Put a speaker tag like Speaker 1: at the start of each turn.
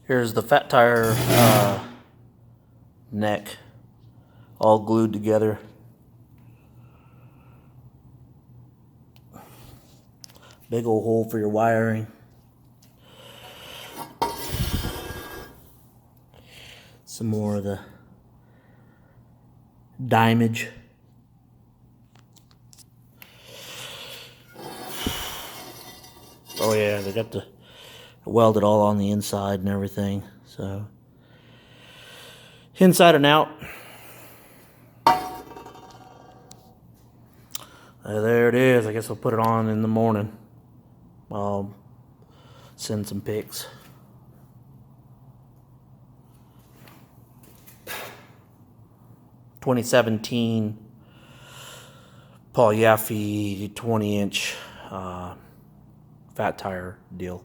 Speaker 1: Here's the fat tire neck all glued together. Big old hole for your wiring. Some more of the dimage. Oh yeah, they got the welded all on the inside and everything. So inside and out. There it is. I guess I'll put it on in the morning. I'll send some pics. (2017) Paul Yaffe 20-inch fat tire deal.